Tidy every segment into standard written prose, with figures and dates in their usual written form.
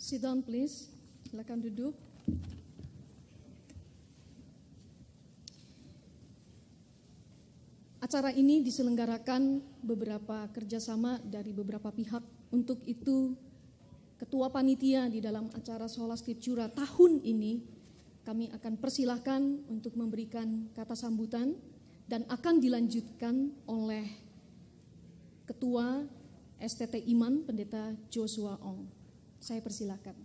Sit down please, silakan duduk. Acara ini diselenggarakan beberapa kerjasama dari beberapa pihak. Untuk itu, Ketua Panitia di dalam acara Sola Scriptura tahun ini, kami akan persilahkan untuk memberikan kata sambutan dan akan dilanjutkan oleh Ketua STT Iman, Pendeta Joshua Ong. Saya persilahkan.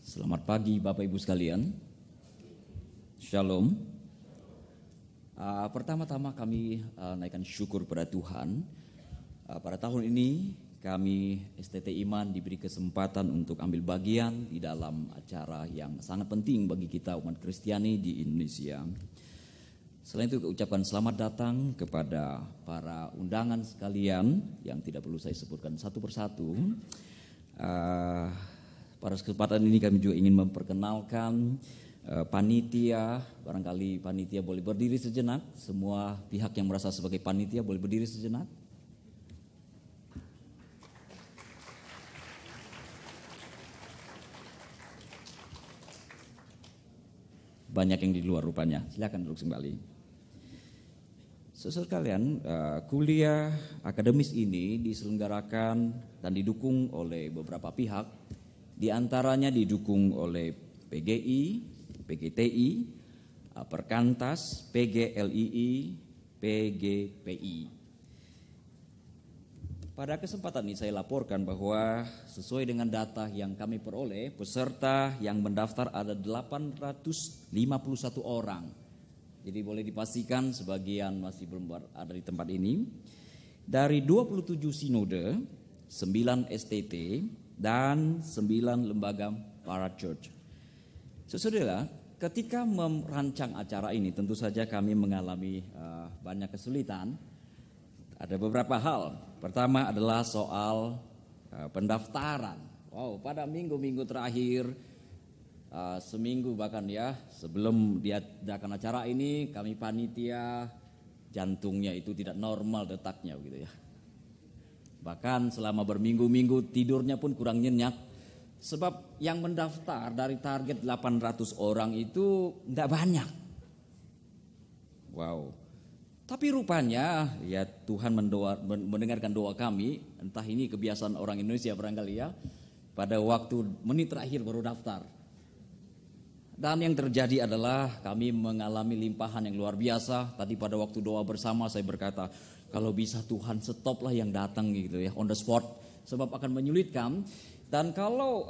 Selamat pagi Bapak Ibu sekalian. Shalom. Pertama-tama kami naikkan syukur pada Tuhan. Pada tahun ini kami STT Iman diberi kesempatan untuk ambil bagian di dalam acara yang sangat penting bagi kita umat Kristiani di Indonesia. Selain itu ucapkan selamat datang kepada para undangan sekalian yang tidak perlu saya sebutkan satu persatu. Pada kesempatan ini kami juga ingin memperkenalkan panitia. Barangkali panitia boleh berdiri sejenak. Semua pihak yang merasa sebagai panitia boleh berdiri sejenak. Banyak yang di luar rupanya. Silakan duduk kembali. Saudara sekalian, kuliah akademis ini diselenggarakan dan didukung oleh beberapa pihak. Di antaranya didukung oleh PGI, PGTI, Perkantas, PGLII, PGPI. Pada kesempatan ini saya laporkan bahwa sesuai dengan data yang kami peroleh, peserta yang mendaftar ada 851 orang. Jadi boleh dipastikan sebagian masih belum ada di tempat ini. Dari 27 sinode, 9 STT, dan 9 lembaga parachurch. Saudara, ketika merancang acara ini tentu saja kami mengalami banyak kesulitan. Ada beberapa hal. Pertama adalah soal pendaftaran. Wow, pada minggu-minggu terakhir, seminggu bahkan ya sebelum diadakan acara ini, kami panitia jantungnya itu tidak normal detaknya gitu ya. Bahkan selama berminggu-minggu tidurnya pun kurang nyenyak. Sebab yang mendaftar dari target 800 orang itu tidak banyak. Wow. Tapi rupanya ya Tuhan mendengarkan doa kami. Entah ini kebiasaan orang Indonesia barangkali ya. Pada waktu menit terakhir baru daftar. Dan yang terjadi adalah kami mengalami limpahan yang luar biasa. Tadi pada waktu doa bersama saya berkata, kalau bisa Tuhan stoplah yang datang gitu ya, on the spot, sebab akan menyulitkan. Dan kalau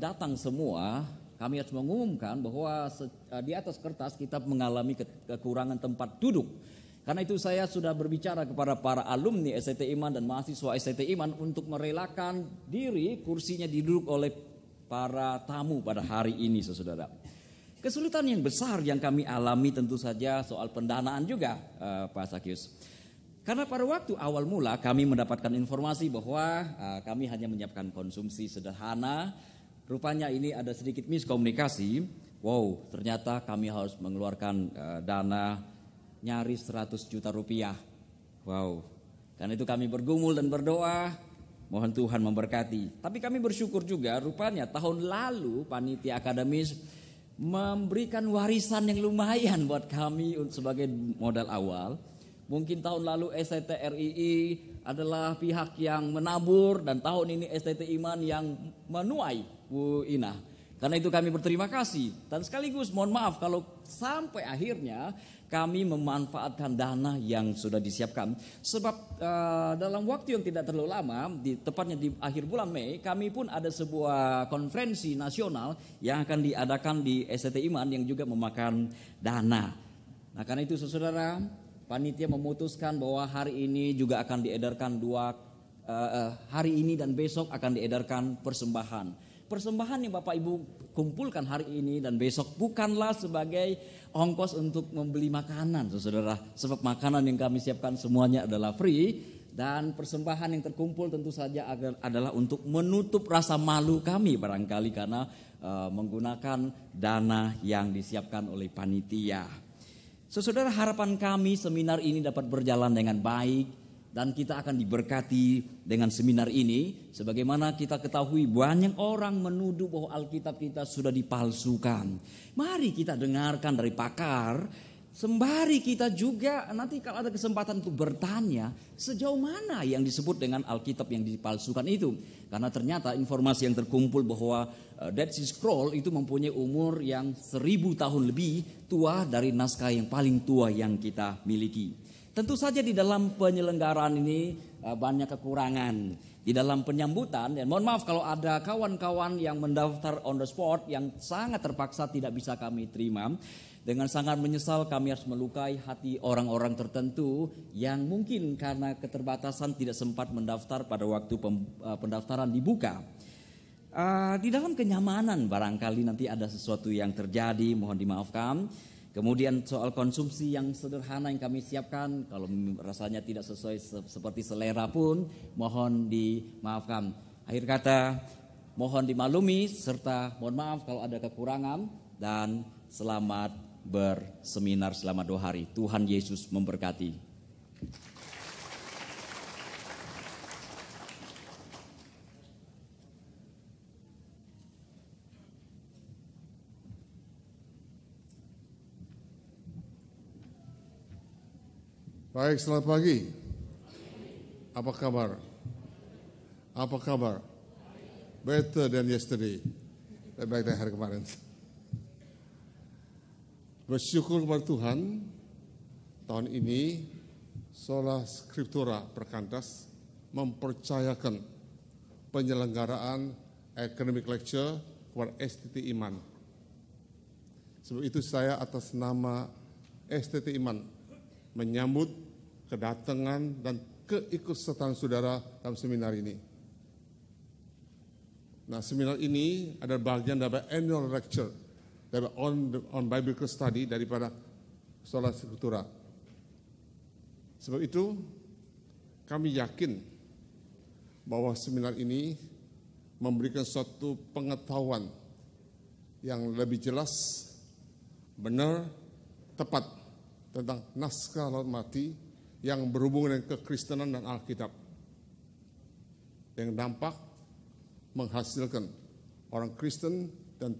datang semua, kami harus mengumumkan bahwa di atas kertas kita mengalami kekurangan tempat duduk. Karena itu saya sudah berbicara kepada para alumni STT Iman dan mahasiswa STT Iman untuk merelakan diri kursinya diduduk oleh para tamu pada hari ini, saudara. Kesulitan yang besar yang kami alami tentu saja soal pendanaan juga, Pak Sakyus. Karena pada waktu awal mula kami mendapatkan informasi bahwa kami hanya menyiapkan konsumsi sederhana. Rupanya ini ada sedikit miskomunikasi. Wow, ternyata kami harus mengeluarkan dana nyaris 100 juta rupiah. Wow, karena itu kami bergumul dan berdoa. Mohon Tuhan memberkati. Tapi kami bersyukur juga rupanya tahun lalu panitia akademis memberikan warisan yang lumayan buat kami sebagai modal awal. Mungkin tahun lalu STT RII adalah pihak yang menabur dan tahun ini STT Iman yang menuai Bu Ina. Karena itu kami berterima kasih dan sekaligus mohon maaf kalau sampai akhirnya kami memanfaatkan dana yang sudah disiapkan. Sebab dalam waktu yang tidak terlalu lama, tepatnya di akhir bulan Mei, kami pun ada sebuah konferensi nasional yang akan diadakan di STT Iman yang juga memakan dana. Nah karena itu saudara, panitia memutuskan bahwa hari ini juga akan diedarkan hari ini dan besok akan diedarkan persembahan. Persembahan yang Bapak Ibu kumpulkan hari ini dan besok bukanlah sebagai ongkos untuk membeli makanan, saudara. Sebab makanan yang kami siapkan semuanya adalah free. Dan persembahan yang terkumpul tentu saja adalah untuk menutup rasa malu kami barangkali karena menggunakan dana yang disiapkan oleh panitia. Saudara, harapan kami seminar ini dapat berjalan dengan baik dan kita akan diberkati dengan seminar ini. Sebagaimana kita ketahui banyak orang menuduh bahwa Alkitab kita sudah dipalsukan. Mari kita dengarkan dari pakar. Sembari kita juga nanti kalau ada kesempatan untuk bertanya sejauh mana yang disebut dengan Alkitab yang dipalsukan itu. Karena ternyata informasi yang terkumpul bahwa Dead Sea Scroll itu mempunyai umur yang 1000 tahun lebih tua dari naskah yang paling tua yang kita miliki. Tentu saja di dalam penyelenggaraan ini banyak kekurangan. Di dalam penyambutan, dan mohon maaf kalau ada kawan-kawan yang mendaftar on the spot yang sangat terpaksa tidak bisa kami terima. Dengan sangat menyesal kami harus melukai hati orang-orang tertentu yang mungkin karena keterbatasan tidak sempat mendaftar pada waktu pendaftaran dibuka. Di dalam kenyamanan barangkali nanti ada sesuatu yang terjadi, mohon dimaafkan. Kemudian soal konsumsi yang sederhana yang kami siapkan, kalau rasanya tidak sesuai seperti selera pun mohon dimaafkan. Akhir kata mohon dimaklumi serta mohon maaf kalau ada kekurangan dan selamat berseminar selama 2 hari. Tuhan Yesus memberkati. Baik, selamat pagi. Apa kabar? Apa kabar? Better than yesterday. Lebih baik dari hari kemarin. Bersyukur kepada Tuhan, tahun ini Sola Scriptura Perkantas mempercayakan penyelenggaraan academic lecture kepada STT Iman. Sebab itu saya atas nama STT Iman menyambut kedatangan dan keikutsertaan saudara dalam seminar ini. Nah, seminar ini adalah bagian dari annual lecture on Biblical Study daripada Sola Scriptura. Sebab itu kami yakin bahwa seminar ini memberikan suatu pengetahuan yang lebih jelas, benar, tepat tentang naskah Laut Mati yang berhubungan dengan kekristenan dan Alkitab. Yang dampak menghasilkan orang Kristen dan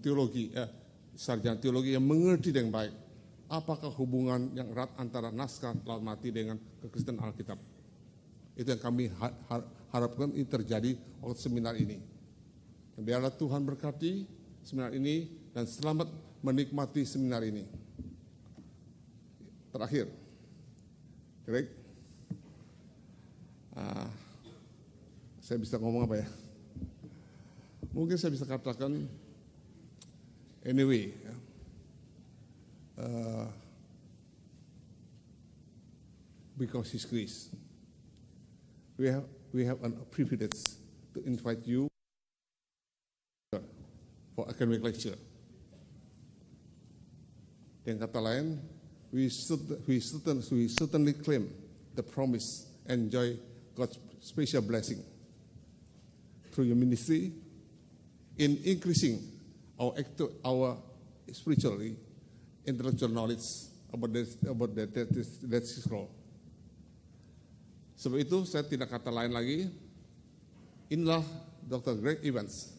sarjana teologi yang mengerti dengan baik apakah hubungan yang erat antara naskah Laut Mati dengan kekristenan Alkitab. Itu yang kami harapkan ini terjadi waktu seminar ini. Biarlah Tuhan berkati seminar ini dan selamat menikmati seminar ini. Terakhir, Greg, saya bisa ngomong apa ya? Mungkin saya bisa katakan anyway, because His grace, we have a privilege to invite you for academic lecture. Dengan kata lain, we certainly claim the promise and enjoy God's special blessing through your ministry in increasing our spiritually intellectual knowledge about the Dead Sea Scroll. Sebab itu saya tidak kata lain lagi. Inilah Dr. Greg Evans.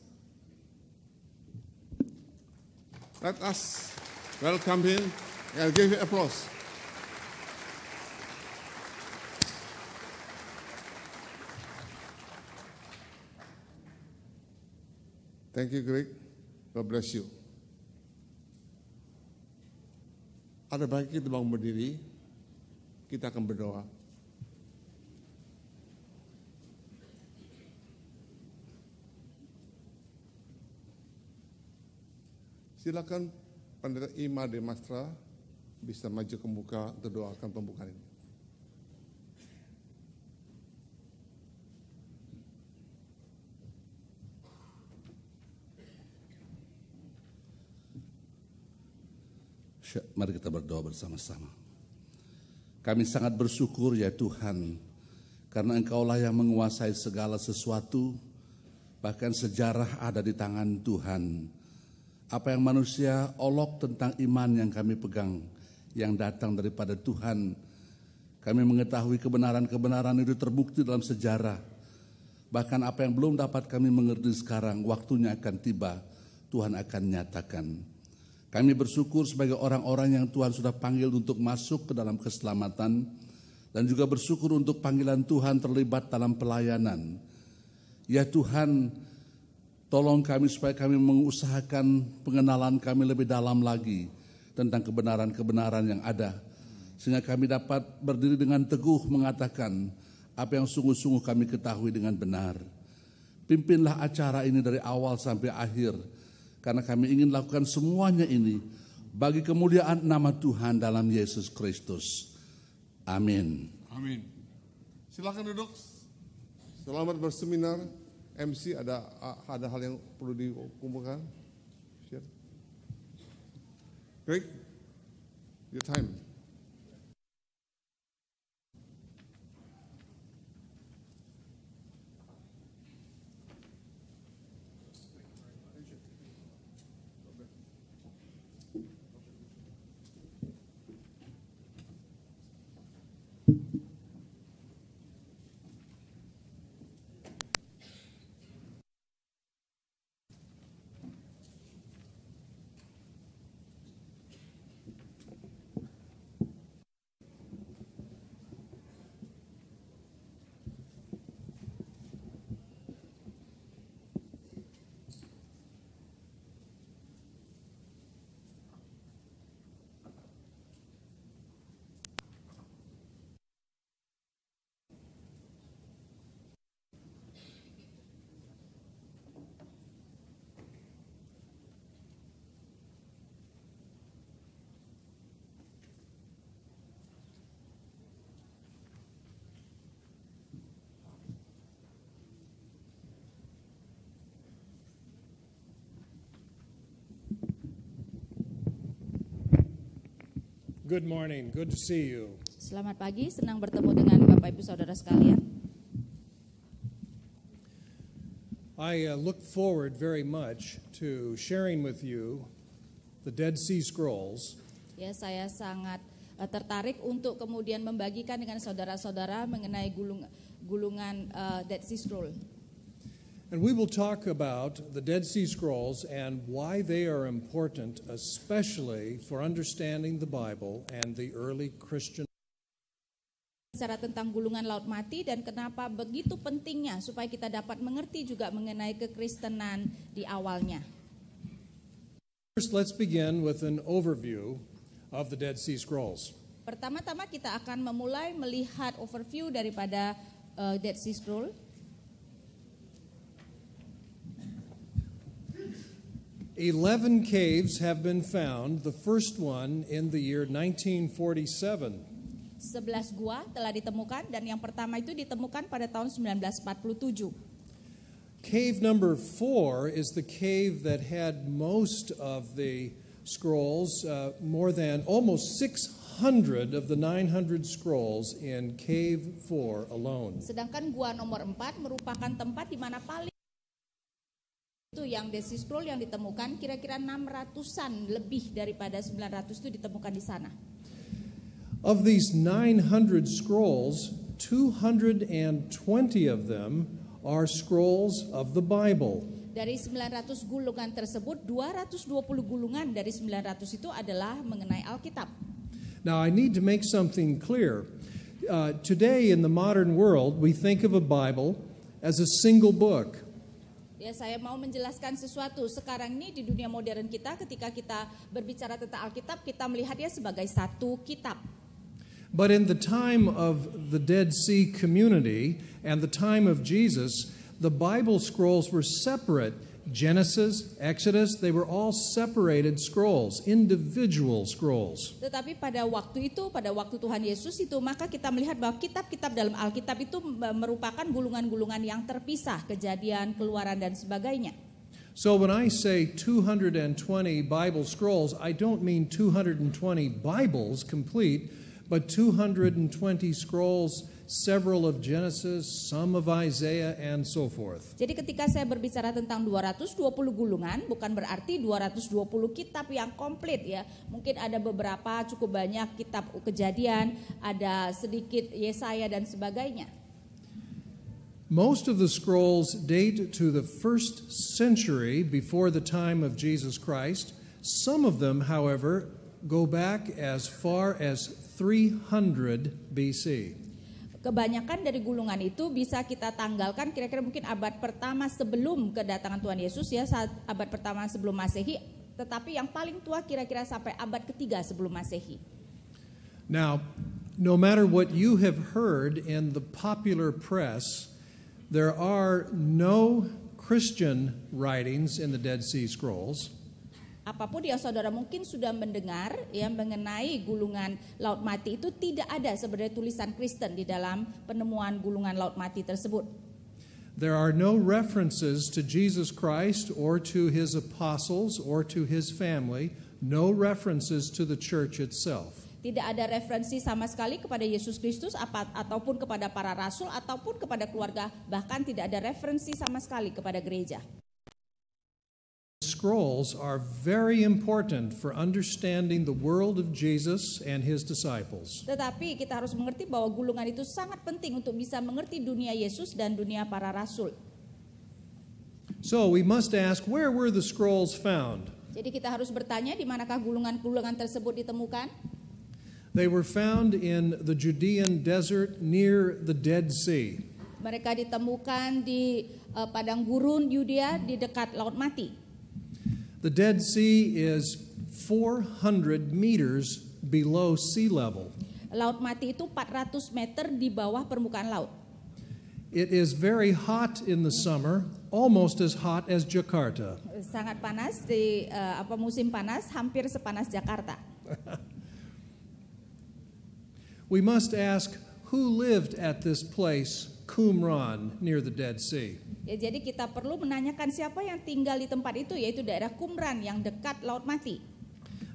Let us welcome him and give him applause. Thank you, Greg. God bless you. Ada baiknya kita bangun berdiri, kita akan berdoa. Silakan Pendeta Ima Demastra bisa maju ke muka untuk doakan pembukaan ini. Mari kita berdoa bersama-sama. Kami sangat bersyukur ya Tuhan, Karena Engkaulah yang menguasai segala sesuatu, bahkan sejarah ada di tangan Tuhan. Apa yang manusia olok tentang iman yang kami pegang, yang datang daripada Tuhan, kami mengetahui kebenaran-kebenaran itu terbukti dalam sejarah. Bahkan apa yang belum dapat kami mengerti sekarang, waktunya akan tiba, Tuhan akan nyatakan. Kami bersyukur sebagai orang-orang yang Tuhan sudah panggil untuk masuk ke dalam keselamatan, dan juga bersyukur untuk panggilan Tuhan terlibat dalam pelayanan. Ya Tuhan, tolong kami supaya kami mengusahakan pengenalan kami lebih dalam lagi tentang kebenaran-kebenaran yang ada, sehingga kami dapat berdiri dengan teguh mengatakan apa yang sungguh-sungguh kami ketahui dengan benar. Pimpinlah acara ini dari awal sampai akhir, karena kami ingin lakukan semuanya ini bagi kemuliaan nama Tuhan dalam Yesus Kristus. Amin. Amin. Silakan duduk. Selamat berseminar. MC ada hal yang perlu dikumpulkan? Share. Greg, your time. Good morning, good to see you. Selamat pagi, senang bertemu dengan Bapak Ibu Saudara sekalian. I look forward very much to sharing with you the Dead Sea Scrolls. Ya, saya sangat tertarik untuk kemudian membagikan dengan saudara-saudara mengenai gulungan Dead Sea Scroll. And we will talk about the Dead Sea Scrolls and why they are important, especially for understanding the Bible and the early Christian. Bicara tentang gulungan Laut Mati dan kenapa begitu pentingnya supaya kita dapat mengerti juga mengenai kekristenan di awalnya. First, let's begin with an overview of the Dead Sea Scrolls. Pertama-tama kita akan memulai melihat overview daripada Dead Sea Scroll. 11 caves have been found, the first one in the year 1947. 11 gua telah ditemukan dan yang pertama itu ditemukan pada tahun 1947. Cave number 4 is the cave that had most of the scrolls, more than almost 600 of the 900 scrolls in cave 4 alone. Sedangkan gua nomor 4 merupakan tempat di mana paling itu yang Dead Sea Scroll yang ditemukan kira-kira 600-an lebih daripada 900 itu ditemukan di sana. Of these 900 scrolls, 220 of them are scrolls of the Bible. Dari 900 gulungan tersebut, 220 gulungan dari 900 itu adalah mengenai Alkitab. Now I need to make something clear. Today in the modern world, we think of a Bible as a single book. Ya, saya mau menjelaskan sesuatu. Sekarang ini di dunia modern kita, ketika kita berbicara tentang Alkitab, kita melihatnya sebagai satu kitab. But in the time of the Dead Sea community and the time of Jesus, the Bible scrolls were separate. Genesis, Exodus, they were all separated scrolls, individual scrolls. Tetapi pada waktu itu, pada waktu Tuhan Yesus itu, maka kita melihat bahwa kitab-kitab dalam Alkitab itu merupakan gulungan-gulungan yang terpisah, Kejadian, Keluaran dan sebagainya. So when I say 220 Bible scrolls, I don't mean 220 Bibles complete, but 220 scrolls several of Genesis, some of Isaiah, and so forth. Jadi ketika saya berbicara tentang 220 gulungan, bukan berarti 220 kitab yang komplit ya. Mungkin ada beberapa, cukup banyak kitab Kejadian, ada sedikit Yesaya dan sebagainya. Most of the scrolls date to the 1st century before the time of Jesus Christ. Some of them, however, go back as far as 300 BC. Kebanyakan dari gulungan itu bisa kita tanggalkan kira-kira mungkin abad pertama sebelum kedatangan Tuhan Yesus ya, saat abad pertama sebelum Masehi, tetapi yang paling tua kira-kira sampai abad ketiga sebelum Masehi. Now, no matter what you have heard in the popular press, there are no Christian writings in the Dead Sea Scrolls. Apapun yang saudara mungkin sudah mendengar ya mengenai gulungan Laut Mati, itu tidak ada sebenarnya tulisan Kristen di dalam penemuan gulungan Laut Mati tersebut. There are no references to Jesus Christ or to his apostles or to his family, no references to the church itself. Tidak ada referensi sama sekali kepada Yesus Kristus ataupun kepada para rasul ataupun kepada keluarga, bahkan tidak ada referensi sama sekali kepada gereja. Scrolls are very important for understanding the world of Jesus and his disciples. Tetapi kita harus mengerti bahwa gulungan itu sangat penting untuk bisa mengerti dunia Yesus dan dunia para rasul. So we must ask, where were the scrolls found? Jadi kita harus bertanya di manakah gulungan-gulungan tersebut ditemukan? They were found in the Judean desert near the Dead Sea. Mereka ditemukan di padang gurun Yudea di dekat Laut Mati. The Dead Sea is 400 meters below sea level. Laut Mati itu 400 meter di bawah permukaan laut. It is very hot in the summer, almost as hot as Jakarta. Sangat panas di musim panas, hampir sepanas Jakarta. We must ask, who lived at this place, Qumran, near the Dead Sea? Ya, jadi kita perlu menanyakan siapa yang tinggal di tempat itu, yaitu daerah Qumran yang dekat Laut Mati.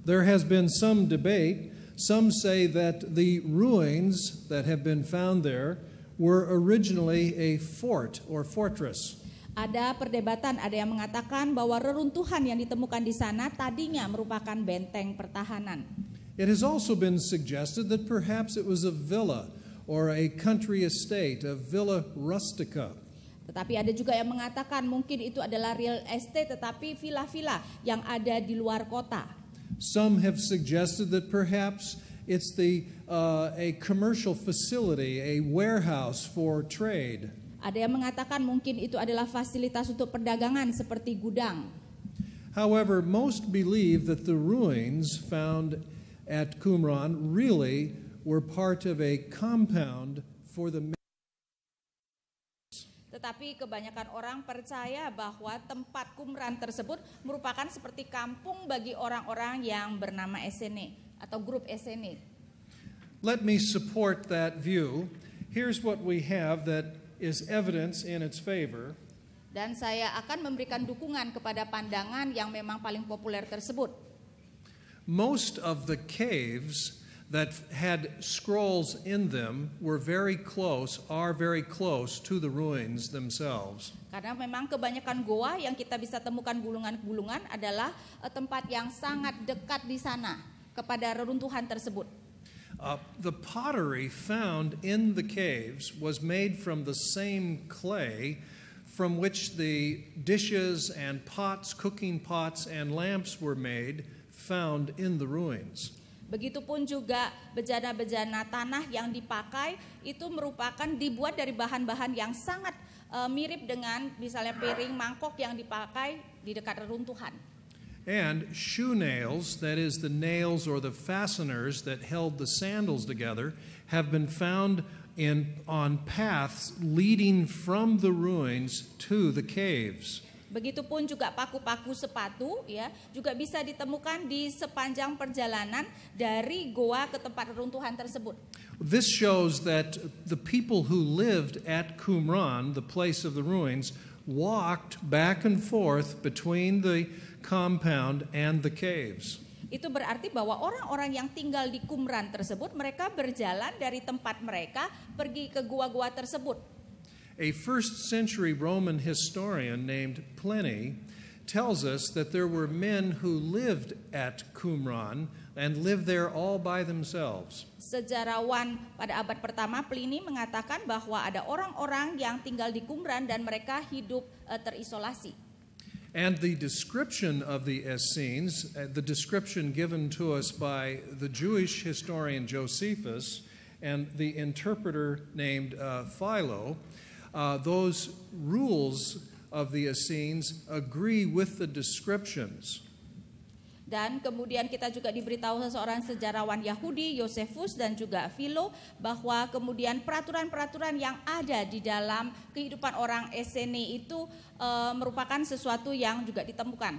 There has been some debate. Some say that the ruins that have been found there were originally a fort or fortress. Ada perdebatan, ada yang mengatakan bahwa reruntuhan yang ditemukan di sana tadinya merupakan benteng pertahanan. It has also been suggested that perhaps it was a villa or a country estate, a villa rustica. Tetapi ada juga yang mengatakan mungkin itu adalah real estate, tetapi villa-villa yang ada di luar kota. Some have suggested that perhaps it's a commercial facility, a warehouse for trade. Ada yang mengatakan mungkin itu adalah fasilitas untuk perdagangan seperti gudang. However, most believe that the ruins found at Qumran really were part of a compound for the. Tetapi kebanyakan orang percaya bahwa tempat Qumran tersebut merupakan seperti kampung bagi orang-orang yang bernama Essene atau grup Essene. Let me support that view. Here's what we have that is evidence in its favor. Dan saya akan memberikan dukungan kepada pandangan yang memang paling populer tersebut. Most of the caves that had scrolls in them are very close to the ruins themselves. Karena memang kebanyakan goa yang kita bisa temukan gulungan-gulungan adalah tempat yang sangat dekat di sana kepada reruntuhan tersebut. The pottery found in the caves was made from the same clay from which the dishes and pots, cooking pots and lamps were made, found in the ruins. Begitupun juga bejana-bejana tanah yang dipakai itu merupakan dibuat dari bahan-bahan yang sangat mirip dengan misalnya piring, mangkok yang dipakai di dekat reruntuhan. And shoe nails, that is the nails or the fasteners that held the sandals together, have been found on paths leading from the ruins to the caves. Begitupun juga paku-paku sepatu ya juga bisa ditemukan di sepanjang perjalanan dari goa ke tempat reruntuhan tersebut. This shows that the people who lived at Qumran, the place of the ruins, walked back and forth between the compound and the caves. Itu berarti bahwa orang-orang yang tinggal di Qumran tersebut, mereka berjalan dari tempat mereka pergi ke gua-gua tersebut. A first century Roman historian named Pliny tells us that there were men who lived at Qumran and lived there all by themselves. Sejarawan pada abad pertama Pliny mengatakan bahwa ada orang-orang yang tinggal di Qumran dan mereka hidup terisolasi. And the description of the Essenes, the description given to us by the Jewish historian Josephus and the interpreter named Philo, those rules of the Essenes agree with the descriptions. Dan kemudian kita juga diberitahu seorang sejarawan Yahudi, Josephus dan juga Philo, bahwa kemudian peraturan-peraturan yang ada di dalam kehidupan orang Essene itu merupakan sesuatu yang juga ditemukan.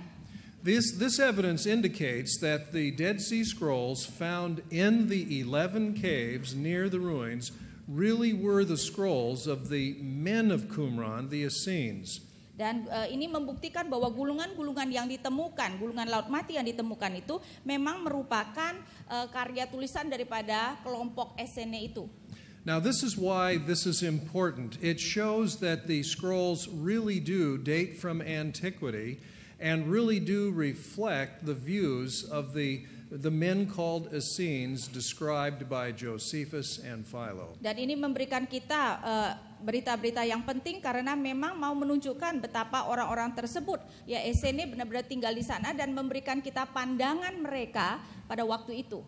This evidence indicates that the Dead Sea Scrolls found in the 11 caves near the ruins really were the scrolls of the men of Qumran, the Essenes. Dan ini membuktikan bahwa gulungan-gulungan yang ditemukan, gulungan laut mati yang ditemukan itu memang merupakan karya tulisan daripada kelompok Essene itu. Now this is why this is important. It shows that the scrolls really do date from antiquity and really do reflect the views of the men called Essenes described by Josephus and Philo. Dan ini memberikan kita berita-berita yang penting karena memang mau menunjukkan betapa orang-orang tersebut ya Essene benar-benar tinggal di sana dan memberikan kita pandangan mereka pada waktu itu.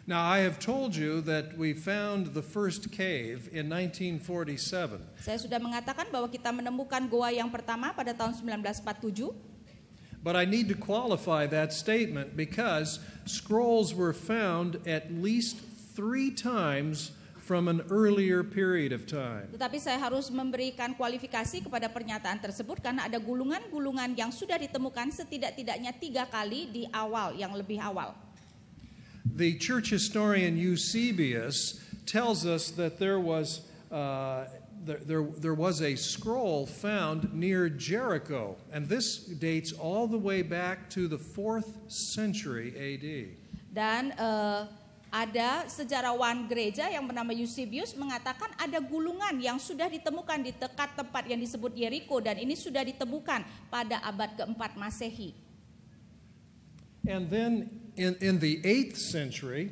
Now I have told you that we found the first cave in 1947. Saya sudah mengatakan bahwa kita menemukan goa yang pertama pada tahun 1947. But I need to qualify that statement because scrolls were found at least 3 times from an earlier period of time. Tetapi saya harus memberikan kualifikasi kepada pernyataan tersebut karena ada gulungan-gulungan yang sudah ditemukan setidak-tidaknya 3 kali di awal, yang lebih awal. The church historian Eusebius tells us that there was a scroll found near Jericho, and this dates all the way back to the 4th century AD. Dan ada sejarawan gereja yang bernama Eusebius mengatakan ada gulungan yang sudah ditemukan di dekat tempat yang disebut Jericho dan ini sudah ditemukan pada abad ke-4 Masehi. And then in the 8th century,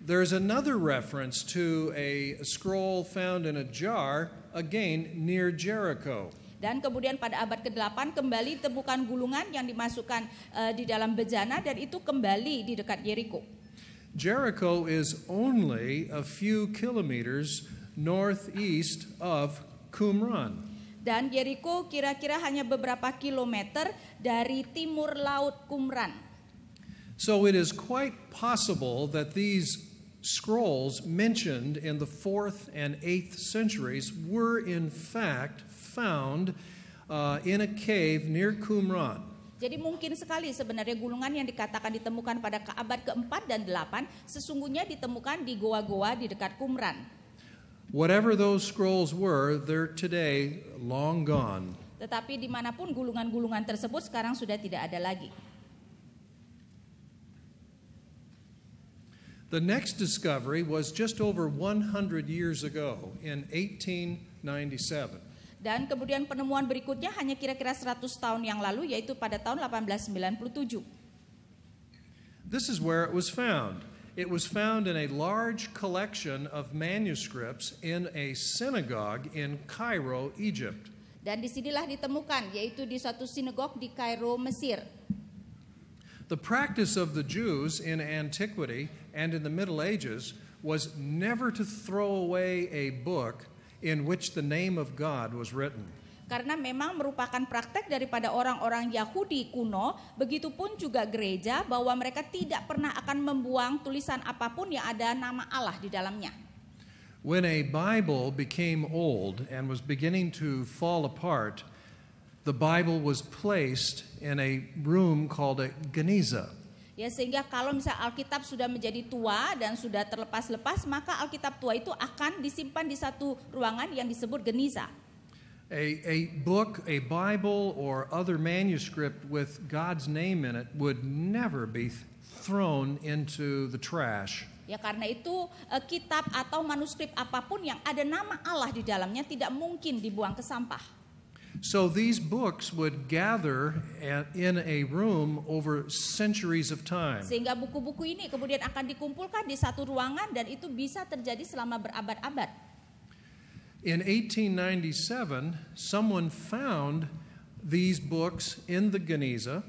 there's another reference to a scroll found in a jar, again near Jericho. Dan kemudian pada abad ke-8 kembali ditemukan gulungan yang dimasukkan di dalam bejana dan itu kembali di dekat Jericho. Jericho is only a few kilometers northeast of Qumran. Dan Jericho kira-kira hanya beberapa kilometer dari timur laut Qumran. So it is quite possible that these scrolls mentioned in the 4th and 8th centuries were in fact found in a cave near Qumran. Jadi mungkin sekali sebenarnya gulungan yang dikatakan ditemukan pada abad ke-4 dan 8 sesungguhnya ditemukan di goa-goa di dekat Qumran. Whatever those scrolls were, they're today long gone. Tetapi dimanapun gulungan-gulungan tersebut sekarang sudah tidak ada lagi. The next discovery was just over 100 years ago in 1897. Dan kemudian penemuan berikutnya hanya kira-kira 100 tahun yang lalu yaitu pada tahun 1897. This is where it was found. It was found in a large collection of manuscripts in a synagogue in Cairo, Egypt. Dan disinilah ditemukan yaitu di suatu sinagog di Kairo, Mesir. The practice of the Jews in antiquity and in the Middle Ages was never to throw away a book in which the name of God was written. Karena memang merupakan praktek daripada orang-orang Yahudi kuno, begitupun juga gereja bahwa mereka tidak pernah akan membuang tulisan apapun yang ada nama Allah di dalamnya. When a Bible became old and was beginning to fall apart, the Bible was placed in a room called a geniza. Ya, sehingga kalau misalnya Alkitab sudah menjadi tua dan sudah terlepas-lepas, maka Alkitab tua itu akan disimpan di satu ruangan yang disebut geniza. A book, a Bible, or other manuscript with God's name in it would never be thrown into the trash. Ya karena itu kitab atau manuskrip apapun yang ada nama Allah di dalamnya tidak mungkin dibuang ke sampah. So these books would gather in a room over centuries of time. Sehingga buku-buku ini kemudian akan dikumpulkan di satu ruangan dan itu bisa terjadi selama berabad-abad. In 1897, someone found these books in the Geniza.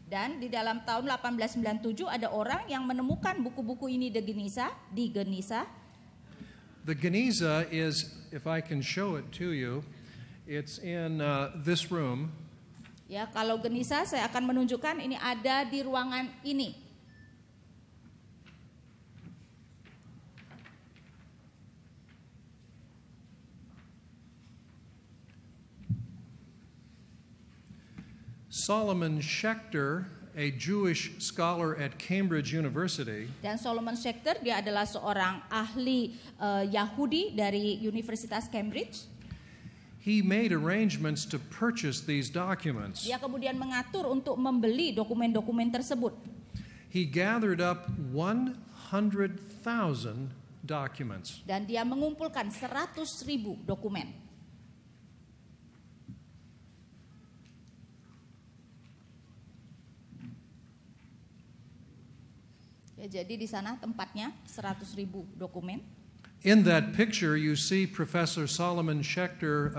Dan di dalam tahun 1897 ada orang yang menemukan buku-buku ini di Geniza. The Geniza is, if I can show it to you, it's in this room. Ya, kalau Geniza saya akan menunjukkan ini ada di ruangan ini. Solomon Schechter, a Jewish scholar at Cambridge University, Dan Solomon Schechter dia adalah seorang ahli Yahudi dari Universitas Cambridge. he made arrangements to purchase these documents. Dia kemudian mengatur untuk membeli dokumen-dokumen tersebut. He gathered up 100,000 documents. Dan dia mengumpulkan 100.000 dokumen. Ya, jadi di sana tempatnya 100.000 dokumen. In that picture, you see Professor Solomon Schechter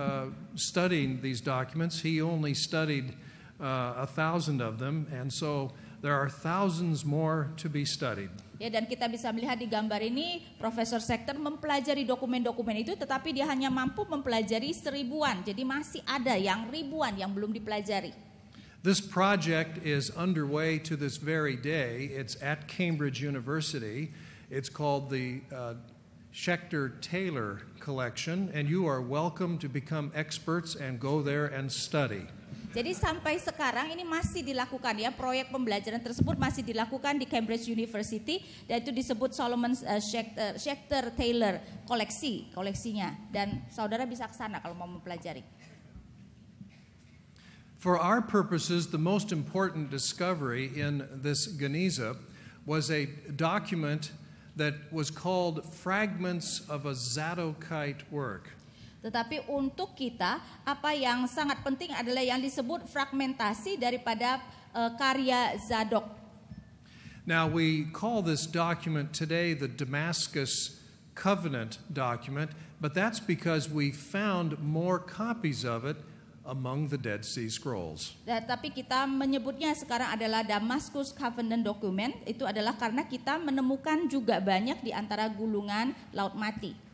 studying these documents. He only studied 1,000 of them, and so there are thousands more to be studied. Ya, dan kita bisa melihat di gambar ini Profesor Schechter mempelajari dokumen-dokumen itu, tetapi dia hanya mampu mempelajari 1,000-an. Jadi masih ada yang ribuan yang belum dipelajari. This project is underway to this very day. It's at Cambridge University. It's called the Schechter-Taylor Collection, and you are welcome to become experts and go there and study. Jadi sampai sekarang ini masih dilakukan ya, proyek pembelajaran tersebut masih dilakukan di Cambridge University dan itu disebut Solomon Schechter-Taylor koleksinya, dan saudara bisa ke sana kalau mau mempelajari. For our purposes, the most important discovery in this Geniza was a document that was called Fragments of a Zadokite Work. Tetapi untuk kita, apa yang sangat penting adalah yang disebut fragmentasi daripada karya Zadok. Now we call this document today the Damascus Covenant document, but that's because we found more copies of it among the Dead Sea Scrolls. Tapi kita menyebutnya sekarang adalah Damascus Covenant Document. Itu adalah karena kita menemukan juga banyak di antara gulungan Laut Mati.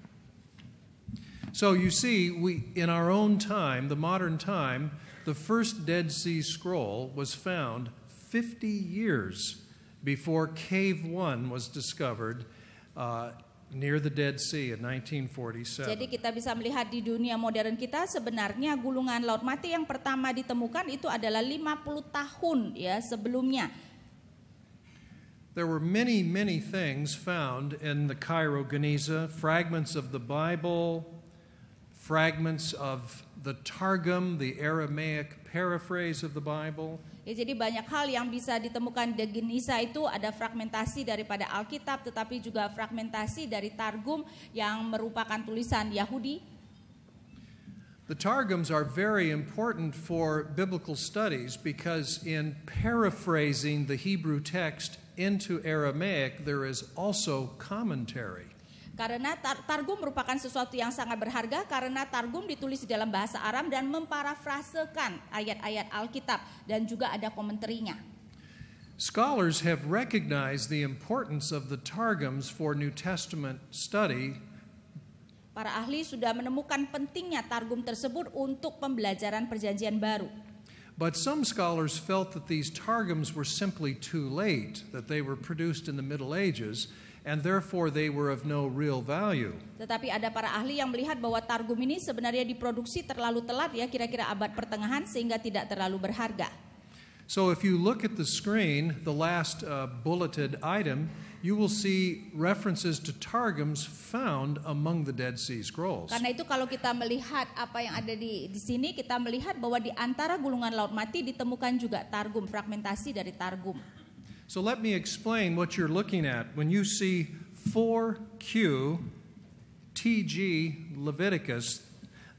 So you see, in our own time, the modern time, the first Dead Sea Scroll was found 50 years before Cave 1 was discovered near the Dead Sea in 1947. Jadi kita bisa melihat di dunia modern kita sebenarnya gulungan Laut Mati yang pertama ditemukan itu adalah 50 tahun ya sebelumnya. There were many things found in the Cairo Geniza, fragments of the Bible, fragments of the Targum, the Aramaic paraphrase of the Bible. Ya, jadi banyak hal yang bisa ditemukan di Geniza itu, ada fragmentasi daripada Alkitab tetapi juga fragmentasi dari Targum yang merupakan tulisan Yahudi. The Targums are very important for biblical studies because in paraphrasing the Hebrew text into Aramaic there is also commentary. Karena Targum merupakan sesuatu yang sangat berharga karena Targum ditulis di dalam bahasa Aram dan memparafrasekan ayat-ayat Alkitab dan juga ada komenterinya. Scholars have recognized the importance of the Targums for New Testament study. Para ahli sudah menemukan pentingnya Targum tersebut untuk pembelajaran Perjanjian Baru. But some scholars felt that these Targums were simply too late, that they were produced in the Middle Ages, and therefore they were of no real value. Tetapi ada para ahli yang melihat bahwa Targum ini sebenarnya diproduksi terlalu telat ya, kira-kira abad pertengahan sehingga tidak terlalu berharga. So if you look at the screen, the last bulleted item, you will see references to targums found among the Dead Sea Scrolls. Karena itu kalau kita melihat apa yang ada di sini, kita melihat bahwa di antara gulungan Laut Mati ditemukan juga targum, fragmentasi dari targum. So let me explain what you're looking at. When you see 4Q TG Leviticus,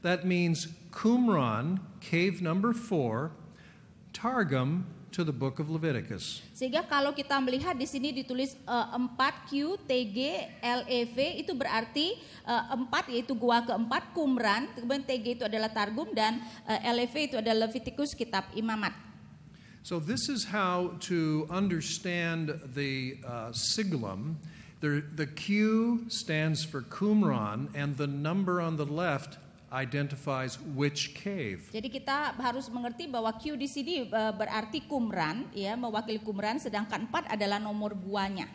that means Qumran, cave number 4, Targum to the book of Leviticus. Sehingga kalau kita melihat di sini ditulis 4Q TG LEV, itu berarti 4 yaitu gua keempat, Qumran, kemudian TG itu adalah Targum, dan LEV itu adalah Leviticus, kitab Imamat. So this is how to understand the siglum. The Q stands for Qumran, and the number on the left identifies which cave. Jadi kita harus mengerti bahwa Q di sini berarti Qumran, ya, mewakili Qumran, sedangkan 4 adalah nomor guanya.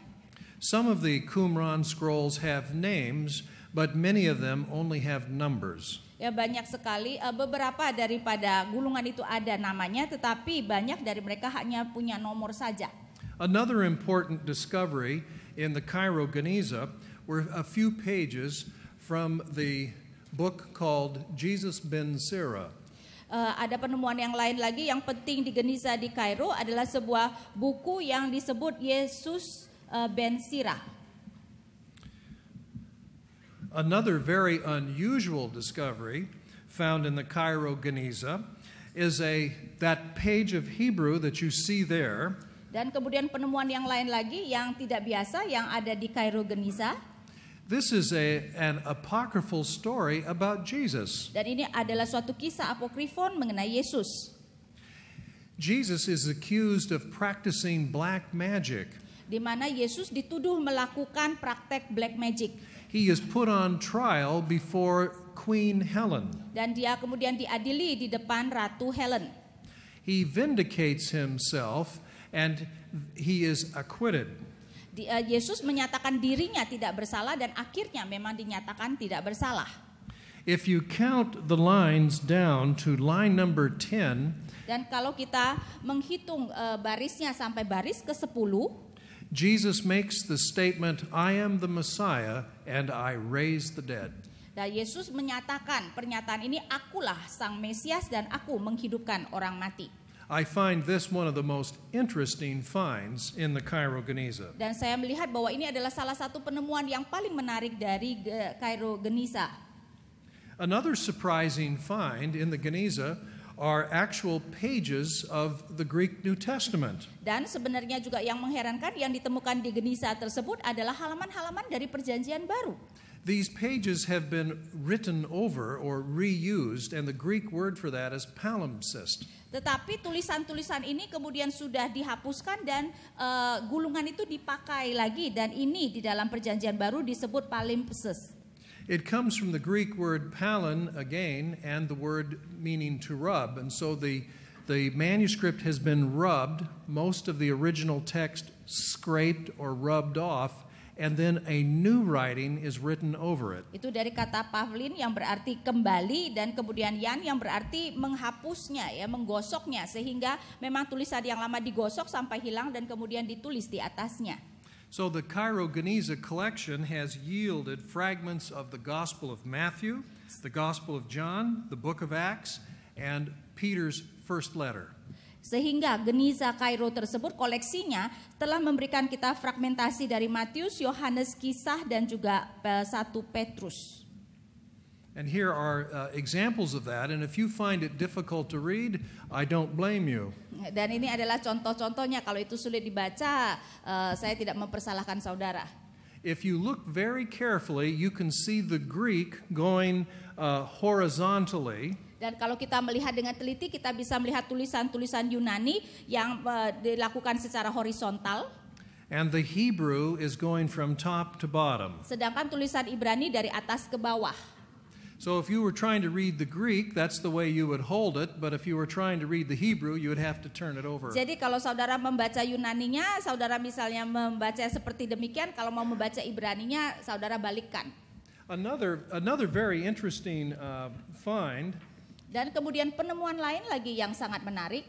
Some of the Qumran scrolls have names, but many of them only have numbers. Ya, banyak sekali, beberapa daripada gulungan itu ada namanya, tetapi banyak dari mereka hanya punya nomor saja. Another important discovery in the Cairo Geniza were a few pages from the book called Jesus ben Sira. Ada penemuan yang lain lagi yang penting di Geniza di Kairo adalah sebuah buku yang disebut Yesus ben Sira. Another very unusual discovery found in the Cairo Geniza is that page of Hebrew that you see there. Dan kemudian penemuan yang lain lagi yang tidak biasa yang ada di Cairo Geniza. This is an apocryphal story about Jesus. Dan ini adalah suatu kisah apokrifon mengenai Yesus. Jesus is accused of practicing black magic. Di mana Yesus dituduh melakukan praktek black magic. He is put on trial before Queen Helen. Dan dia kemudian diadili di depan Ratu Helen. He vindicates himself and he is acquitted. Yesus menyatakan dirinya tidak bersalah dan akhirnya memang dinyatakan tidak bersalah. If you count the lines down to line number 10, dan kalau kita menghitung barisnya sampai baris ke-10, Jesus makes the statement, I am the Messiah and I raise the dead. Dan Yesus menyatakan pernyataan ini, akulah sang Mesias dan aku menghidupkan orang mati. I find this one of the most interesting finds in the Cairo Geniza. Dan saya melihat bahwa ini adalah salah satu penemuan yang paling menarik dari Cairo Geniza. Another surprising find in the Geniza are actual pages of the Greek New Testament. Dan sebenarnya juga yang mengherankan yang ditemukan di Geniza tersebut adalah halaman-halaman dari Perjanjian Baru. These pages have been written over or reused, and the Greek word for that is palimpsest. Tetapi tulisan-tulisan ini kemudian sudah dihapuskan dan gulungan itu dipakai lagi, dan ini di dalam Perjanjian Baru disebut palimpsest. It comes from the Greek word palin again, and the word meaning to rub, and so the manuscript has been rubbed, most of the original text scraped or rubbed off, and then a new writing is written over it. Itu dari kata pavlin yang berarti kembali, dan kemudian yan yang berarti menghapusnya, ya, menggosoknya, sehingga memang tulisan yang lama digosok sampai hilang dan kemudian ditulis di atasnya. So the Cairo Geniza collection has yielded fragments of the Gospel of Matthew, the Gospel of John, the Book of Acts, and Peter's first letter. Sehingga Geniza Kairo tersebut koleksinya telah memberikan kita fragmentasi dari Matius, Yohanes, Kisah, dan juga 1 Petrus. And here are examples of that, and if you find it difficult to read, I don't blame you. Dan ini adalah contoh-contohnya. Kalau itu sulit dibaca, saya tidak mempersalahkan saudara. If you look very carefully, you can see the Greek going horizontally. Dan kalau kita melihat dengan teliti, kita bisa melihat tulisan-tulisan Yunani yang dilakukan secara horizontal. And the Hebrew is going from top to bottom. Sedangkan tulisan Ibrani dari atas ke bawah. So if you were trying to read the Greek, that's the way you would hold it. But if you were trying to read the Hebrew, you would have to turn it over. Jadi kalau saudara membaca Yunaninya, saudara misalnya membaca seperti demikian. Kalau mau membaca Ibraninya, saudara balikkan. Another very interesting find. Dan kemudian penemuan lain lagi yang sangat menarik.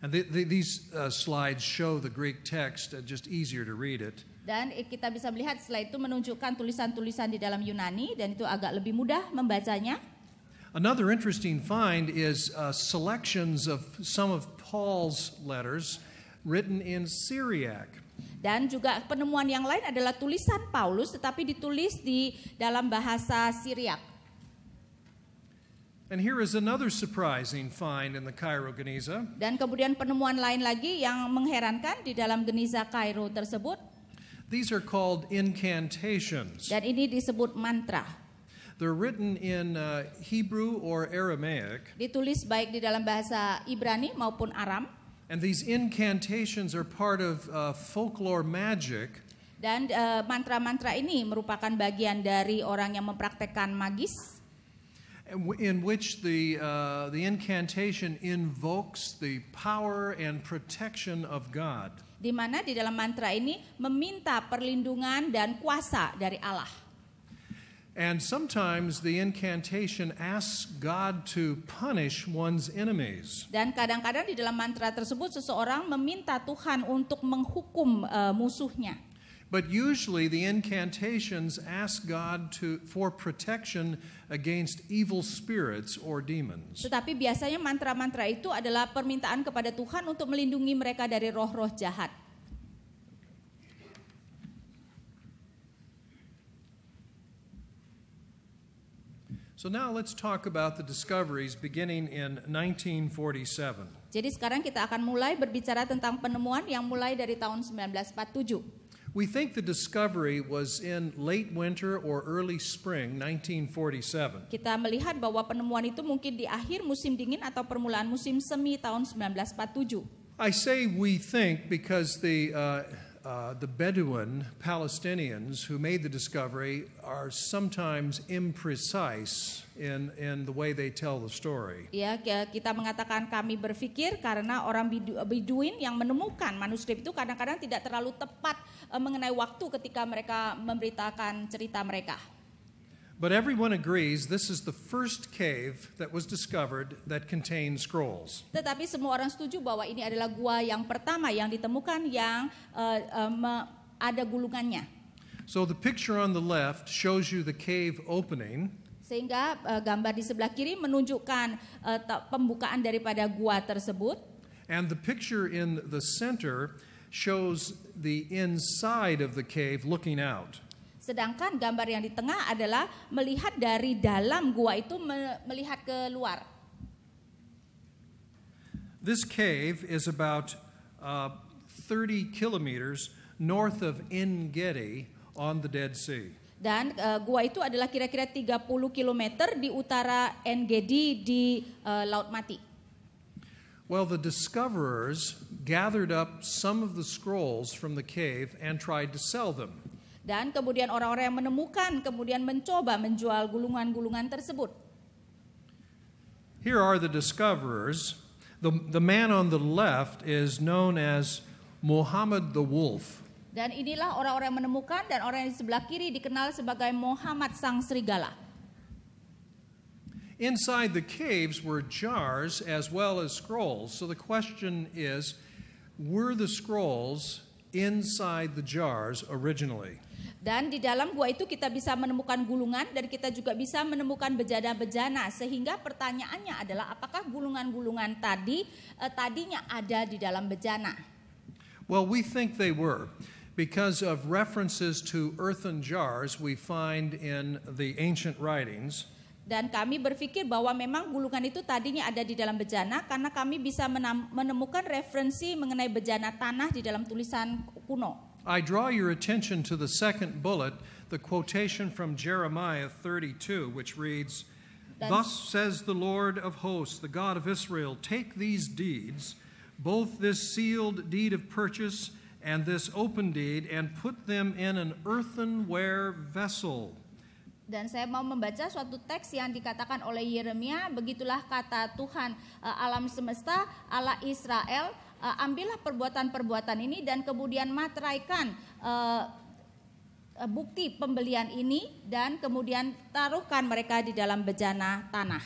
And these slides show the Greek text, just easier to read it. Dan kita bisa melihat slide itu menunjukkan tulisan-tulisan di dalam Yunani dan itu agak lebih mudah membacanya. Another interesting find is selections of some of Paul's letters written in Syriac. Dan juga penemuan yang lain adalah tulisan Paulus tetapi ditulis di dalam bahasa Syriak. And here is another surprising find in the Cairo Geniza. Dan kemudian penemuan lain lagi yang mengherankan di dalam Geniza Kairo tersebut. These are called incantations. Dan ini disebut mantra. They're written in Hebrew or Aramaic. Ditulis baik di dalam bahasa Ibrani maupun Aram. And these incantations are part of folklore magic. Dan mantra-mantra ini merupakan bagian dari orang yang mempraktekkan magis. In which the incantation invokes the power and protection of God. Di mana di dalam mantra ini meminta perlindungan dan kuasa dari Allah. And sometimes the incantation asks God to punish one's enemies. Dan kadang-kadang di dalam mantra tersebut seseorang meminta Tuhan untuk menghukum musuhnya. But usually the incantations ask God for protection against evil spirits or demons. Tetapi biasanya mantra-mantra itu adalah permintaan kepada Tuhan untuk melindungi mereka dari roh-roh jahat. So now let's talk about the discoveries beginning in 1947. Jadi sekarang kita akan mulai berbicara tentang penemuan yang mulai dari tahun 1947. We think the discovery was in late winter or early spring 1947. Kita melihat bahwa penemuan itu mungkin di akhir musim dingin atau permulaan musim semi tahun 1947. I say we think because the Bedouin Palestinians who made the discovery are sometimes imprecise in the way they tell the story. Ya, kita mengatakan kami berpikir karena orang Beduin yang menemukan manuskrip itu kadang-kadang tidak terlalu tepat mengenai waktu ketika mereka memberitakan cerita mereka. But everyone agrees this is the first cave that was discovered that contained scrolls. Tetapi semua orang setuju bahwa ini adalah gua yang pertama yang ditemukan yang ada gulungannya. So the picture on the left shows you the cave opening. Sehingga gambar di sebelah kiri menunjukkan pembukaan daripada gua tersebut. And the picture in the center shows the inside of the cave looking out. Sedangkan gambar yang di tengah adalah melihat dari dalam gua itu melihat ke luar. This cave is about 30 kilometers north of En Gedi on the Dead Sea. Dan gua itu adalah kira-kira 30 km di utara En Gedi di Laut Mati. Well, the discoverers gathered up some of the scrolls from the cave and tried to sell them. Dan kemudian orang-orang yang menemukan kemudian mencoba menjual gulungan-gulungan tersebut. Here are the discoverers. The man on the left is known as Muhammad the Wolf. Dan inilah orang-orang yang menemukan dan orang yang di sebelah kiri dikenal sebagai Muhammad Sang Serigala. Inside the caves were jars as well as scrolls. So the question is, were the scrolls inside the jars originally? Dan di dalam gua itu kita bisa menemukan gulungan dan kita juga bisa menemukan bejana-bejana. Sehingga pertanyaannya adalah apakah gulungan-gulungan tadinya ada di dalam bejana? Well, we think they were because of references to earthen jars we find in the ancient writings. Dan kami berpikir bahwa memang gulungan itu tadinya ada di dalam bejana karena kami bisa menemukan referensi mengenai bejana tanah di dalam tulisan kuno. I draw your attention to the second bullet, the quotation from Jeremiah 32, which reads, "Thus says the Lord of hosts, the God of Israel, take these deeds, both this sealed deed of purchase and this open deed, and put them in an earthenware vessel." Dan saya mau membaca suatu teks yang dikatakan oleh Yeremia, begitulah kata Tuhan alam semesta, Allah Israel, ambillah perbuatan-perbuatan ini dan kemudian materaikan bukti pembelian ini dan kemudian taruhkan mereka di dalam bejana tanah.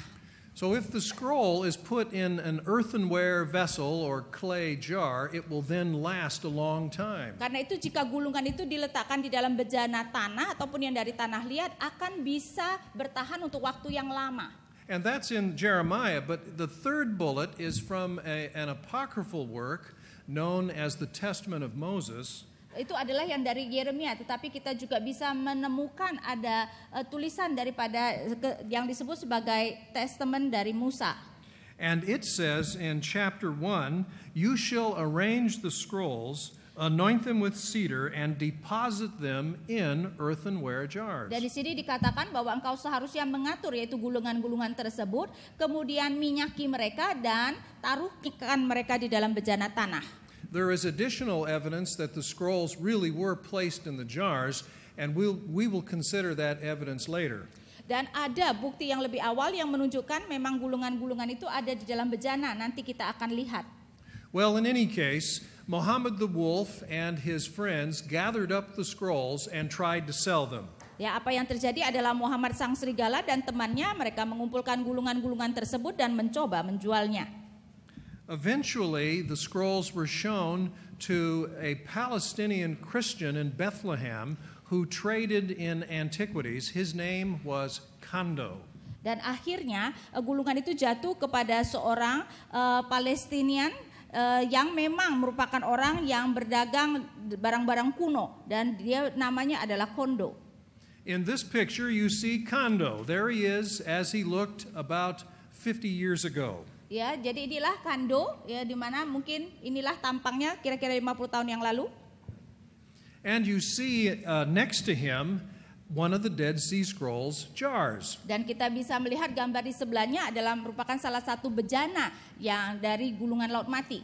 So if the scroll is put in an earthenware vessel or clay jar, it will then last a long time. Karena itu jika gulungan itu diletakkan di dalam bejana tanah ataupun yang dari tanah liat akan bisa bertahan untuk waktu yang lama. And that's in Jeremiah, but the third bullet is from an apocryphal work known as the Testament of Moses. Itu adalah yang dari Yeremia, tetapi kita juga bisa menemukan ada tulisan daripada yang disebut sebagai testament dari Musa. And it says in chapter 1, "You shall arrange the scrolls, anoint them with cedar, and deposit them in earthenware jars." Dan di sini dikatakan bahwa engkau seharusnya mengatur yaitu gulungan-gulungan tersebut, kemudian minyaki mereka dan taruhkan mereka di dalam bejana tanah. There is additional evidence that the scrolls really were placed in the jars, and we will consider that evidence later. Dan ada bukti yang lebih awal yang menunjukkan memang gulungan-gulungan itu ada di dalam bejana. Nanti kita akan lihat. Well, in any case, Muhammad the Wolf and his friends gathered up the scrolls and tried to sell them. Ya, apa yang terjadi adalah Muhammad sang serigala dan temannya mereka mengumpulkan gulungan-gulungan tersebut dan mencoba menjualnya. Eventually, the scrolls were shown to a Palestinian Christian in Bethlehem who traded in antiquities. His name was Kando. Dan akhirnya gulungan itu jatuh kepada seorang Palestinian yang memang merupakan orang yang berdagang barang-barang kuno dan dia namanya adalah Kondo. In this picture you see Kando. There he is as he looked about 50 years ago. Ya, jadi inilah Kando, ya, di mana mungkin inilah tampangnya kira-kira 50 tahun yang lalu. And you see next to him one of the Dead Sea Scrolls jars. Dan kita bisa melihat gambar di sebelahnya adalah merupakan salah satu bejana yang dari gulungan laut mati.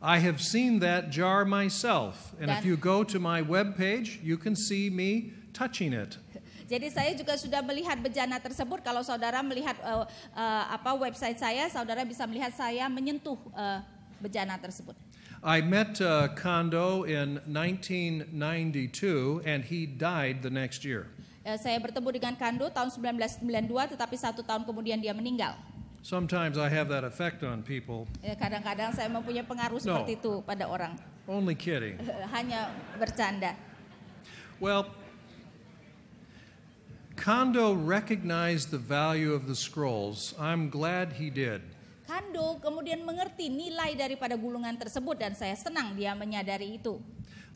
I have seen that jar myself, and if you go to my webpage, you can see me touching it. Jadi saya juga sudah melihat bejana tersebut. Kalau saudara melihat website saya, saudara bisa melihat saya menyentuh bejana tersebut. I met Kando in 1992 and he died the next year. Saya bertemu dengan Kando tahun 1992, tetapi 1 tahun kemudian dia meninggal. Sometimes I have that effect on people. Kadang-kadang saya mempunyai pengaruh seperti itu pada orang. Only kidding. Hanya bercanda. Well, Kando recognized the value of the scrolls. I'm glad he did. Kando kemudian mengerti nilai daripada gulungan tersebut dan saya senang dia menyadari itu.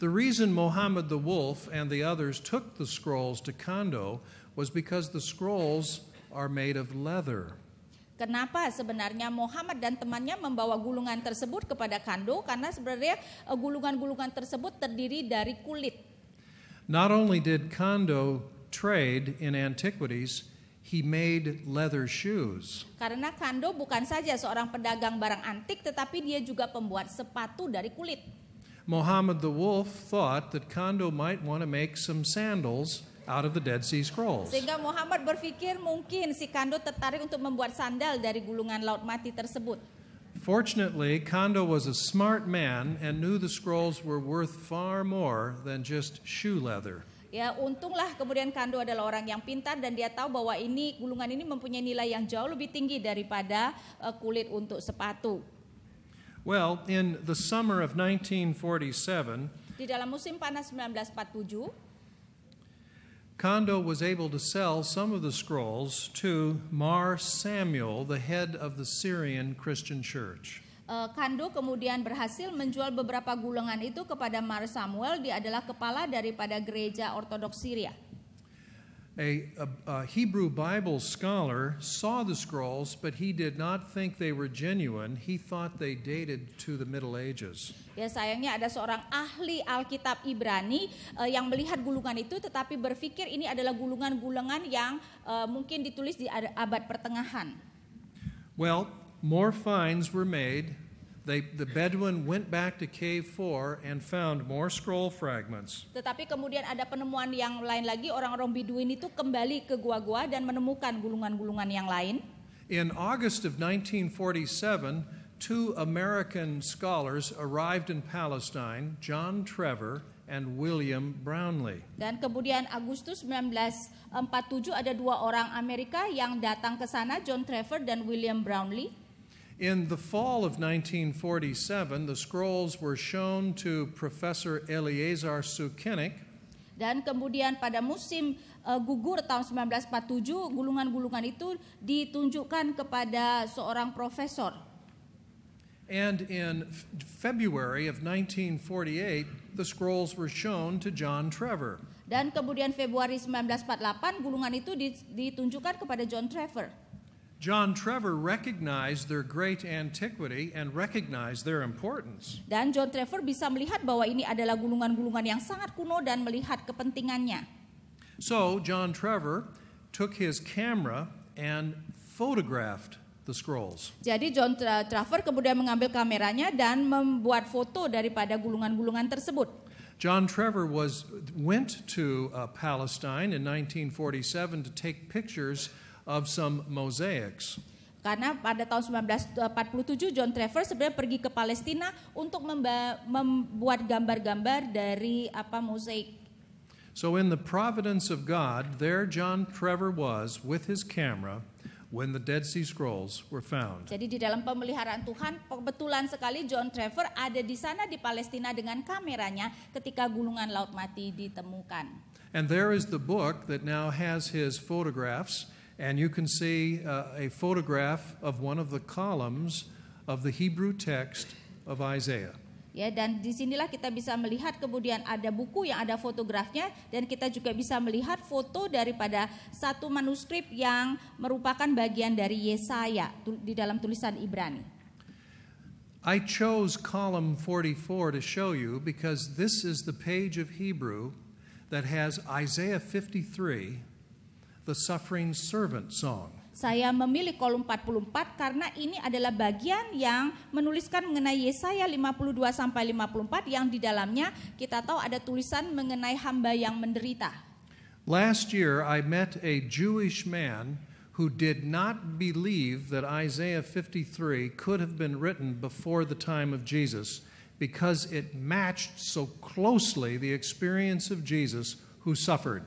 The reason Muhammad the Wolf and the others took the scrolls to Kando was because the scrolls are made of leather. Kenapa sebenarnya Muhammad dan temannya membawa gulungan tersebut kepada Kando? Karena sebenarnya gulungan-gulungan tersebut terdiri dari kulit. Not only did Kando trade in antiquities, he made leather shoes. Karena Kando bukan saja seorang pedagang barang antik, tetapi dia juga pembuat sepatu dari kulit. Muhammad the Wolf thought that Kando might want to make some sandals out of the Dead Sea Scrolls. Sehingga Muhammad berpikir mungkin si Kando tertarik untuk membuat sandal dari gulungan laut mati tersebut. Fortunately, Kando was a smart man and knew the scrolls were worth far more than just shoe leather. Ya, untunglah kemudian Kando adalah orang yang pintar dan dia tahu bahwa gulungan ini mempunyai nilai yang jauh lebih tinggi daripada kulit untuk sepatu. Well, in the summer of 1947, di dalam musim panas 1947, Kando was able to sell some of the scrolls to Mar Samuel, the head of the Syrian Christian Church. Kando kemudian berhasil menjual beberapa gulungan itu kepada Mar Samuel. Dia adalah kepala daripada gereja Ortodoks Syria. A Hebrew Bible scholar saw the scrolls, but he did not think they were genuine. He thought they dated to the Middle Ages. Ya, sayangnya ada seorang ahli Alkitab Ibrani yang melihat gulungan itu, tetapi berpikir ini adalah gulungan-gulungan yang mungkin ditulis di abad pertengahan. Well, more finds were made. The Bedouin went back to Cave 4 and found more scroll fragments. Tetapi kemudian ada penemuan yang lain lagi, orang-orang Beduin itu kembali ke gua-gua dan menemukan gulungan-gulungan yang lain. In August of 1947, 2 American scholars arrived in Palestine, John Trevor and William Brownlee. Dan kemudian Agustus 1947 ada dua orang Amerika yang datang ke sana, John Trevor dan William Brownlee. In the fall of 1947, the scrolls were shown to Professor Eleazar Sukenik. Dan kemudian pada musim gugur tahun 1947, gulungan-gulungan itu ditunjukkan kepada seorang profesor. And in February of 1948, the scrolls were shown to John Trevor. Dan kemudian Februari 1948, gulungan itu ditunjukkan kepada John Trevor. John Trevor recognized their great antiquity and recognized their importance. Dan John Trevor bisa melihat bahwa ini adalah gulungan-gulungan yang sangat kuno dan melihat kepentingannya. So John Trevor took his camera and photographed the scrolls. Jadi John Trevor kemudian mengambil kameranya dan membuat foto daripada gulungan-gulungan tersebut. John Trevor went to Palestine in 1947 to take pictures of some mosaics. Karena pada tahun 1947 John Trevor sebenarnya pergi ke Palestina untuk membuat gambar-gambar dari mozaik. So in the providence of God, there John Trevor was with his camera when the Dead Sea Scrolls were found. Jadi di dalam pemeliharaan Tuhan, kebetulan sekali John Trevor ada di sana di Palestina dengan kameranya ketika gulungan Laut Mati ditemukan. And there is the book that now has his photographs. And you can see a photograph of one of the columns of the Hebrew text of Isaiah. Ya, dan disinilah kita bisa melihat kemudian ada buku yang ada fotografnya dan kita juga bisa melihat foto daripada satu manuskrip yang merupakan bagian dari Yesaya di dalam tulisan Ibrani. I chose column 44 to show you because this is the page of Hebrew that has Isaiah 53. The Suffering Servant Song. Saya memilih kolom 44 karena ini adalah bagian yang menuliskan mengenai Yesaya 52 sampai 54 yang di dalamnya kita tahu ada tulisan mengenai hamba yang menderita. Last year I met a Jewish man who did not believe that Isaiah 53 could have been written before the time of Jesus because it matched so closely the experience of Jesus who suffered.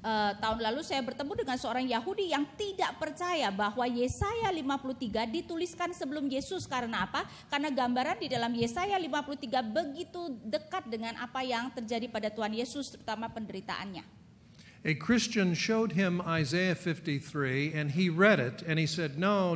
Tahun lalu saya bertemu dengan seorang Yahudi yang tidak percaya bahwa Yesaya 53 dituliskan sebelum Yesus. Karena apa? Karena gambaran di dalam Yesaya 53 begitu dekat dengan apa yang terjadi pada Tuhan Yesus, terutama penderitaannya. A Christian showed him Isaiah 53 and he read it and he said, no,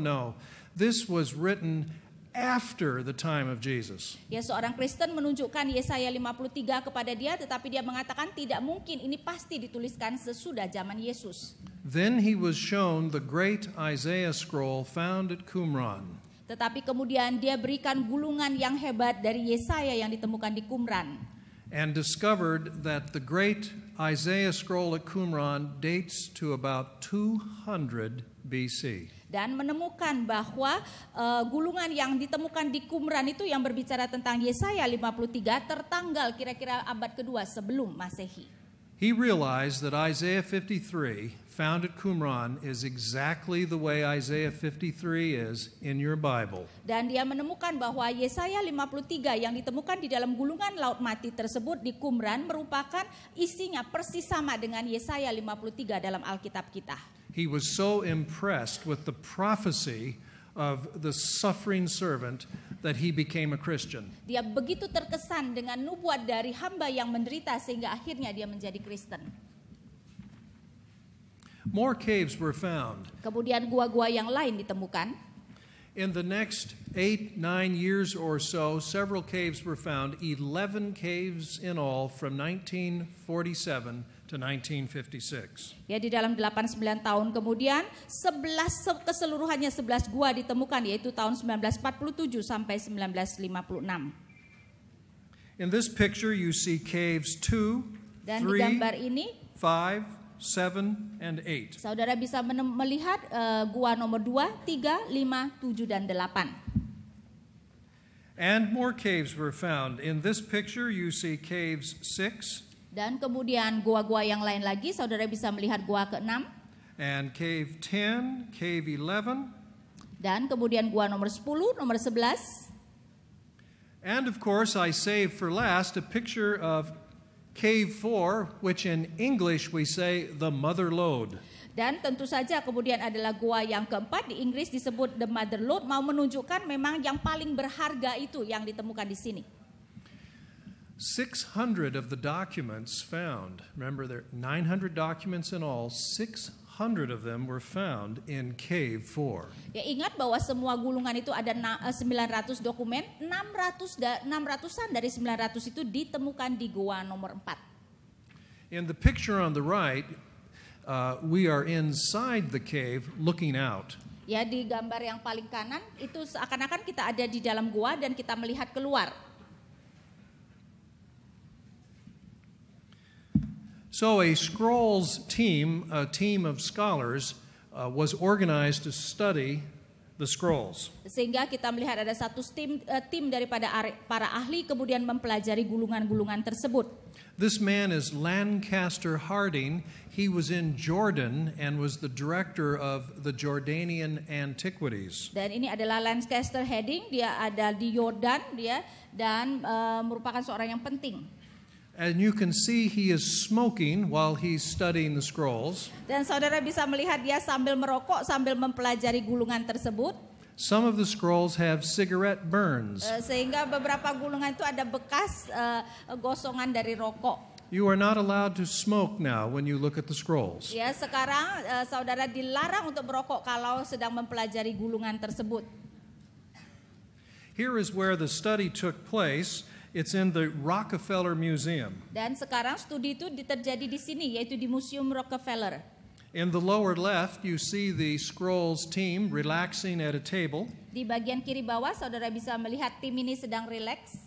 this was written after the time of Jesus. Ya, seorang Kristen menunjukkan Yesaya 53 kepada dia, tetapi dia mengatakan tidak mungkin, ini pasti dituliskan sesudah zaman Yesus. Then he was shown the great Isaiah scroll found at Qumran. Tetapi kemudian dia berikan gulungan yang hebat dari Yesaya yang ditemukan di Qumran. And discovered that the great Isaiah scroll at Qumran dates to about 200 BC. Dan menemukan bahwa gulungan yang ditemukan di Qumran itu yang berbicara tentang Yesaya 53 tertanggal kira-kira abad kedua sebelum Masehi. He realized that Isaiah 53 found at Qumran is exactly the way Isaiah 53 is in your Bible. Dan dia menemukan bahwa Yesaya 53 yang ditemukan di dalam gulungan Laut Mati tersebut di Qumran merupakan isinya persis sama dengan Yesaya 53 dalam Alkitab kita. He was so impressed with the prophecy of the suffering servant that he became a Christian. Dia begitu terkesan dengan nubuat dari hamba yang menderita sehingga akhirnya dia menjadi Kristen. More caves were found. Kemudian gua-gua yang lain ditemukan. In the next 8-9 years or so, several caves were found, 11 caves in all from 1947 to 1956. Ya, di dalam 8-9 tahun kemudian 11 keseluruhannya 11 gua ditemukan, yaitu tahun 1947 sampai 1956. In this picture you see caves 2, Dan di 3, gambar ini 5, 7, and 8. saudara bisa melihat gua nomor 2, 3, 5, 7 dan 8. And more caves were found. In this picture you see caves 6, Dan kemudian gua-gua yang lain lagi, saudara bisa melihat gua ke-6. and cave 10, cave 11, Dan kemudian gua nomor 10, nomor 11. and of course I saved for last a picture of Cave 4, which in English we say the mother lode. Dan tentu saja kemudian adalah gua yang keempat, di Inggris disebut the mother lode, mau menunjukkan memang yang paling berharga itu yang ditemukan di sini. 600 of the documents found, remember there are 900 documents in all, 600 of them were found in Cave 4. Ya, ingat bahwa semua gulungan itu ada 900 dokumen, 600-an dari 900 itu ditemukan di gua nomor 4. In the picture on the right, we are inside the cave looking out. Ya, di gambar yang paling kanan itu seakan-akan kita ada di dalam gua dan kita melihat keluar. So a scrolls team, a team of scholars, was organized to study the scrolls. Sehingga kita melihat ada satu tim daripada para ahli kemudian mempelajari gulungan-gulungan tersebut. This man is Lancaster Harding. He was in Jordan and was the director of the Jordanian Antiquities. Dan ini adalah Lancaster Harding, dia ada di Yordan dan merupakan seorang yang penting. And you can see he is smoking while he's studying the scrolls. Dan saudara bisa melihat dia sambil merokok sambil mempelajari gulungan tersebut. Some of the scrolls have cigarette burns. Sehingga beberapa gulungan itu ada bekas gosongan dari rokok. You are not allowed to smoke now when you look at the scrolls. Ya, sekarang saudara dilarang untuk merokok kalau sedang mempelajari gulungan tersebut. Here is where the study took place. It's in the Rockefeller Museum. Dan sekarang studi itu terjadi di sini, yaitu di Museum Rockefeller. In the lower left, you see the scrolls team relaxing at a table. Di bagian kiri bawah, saudara bisa melihat tim ini sedang rileks.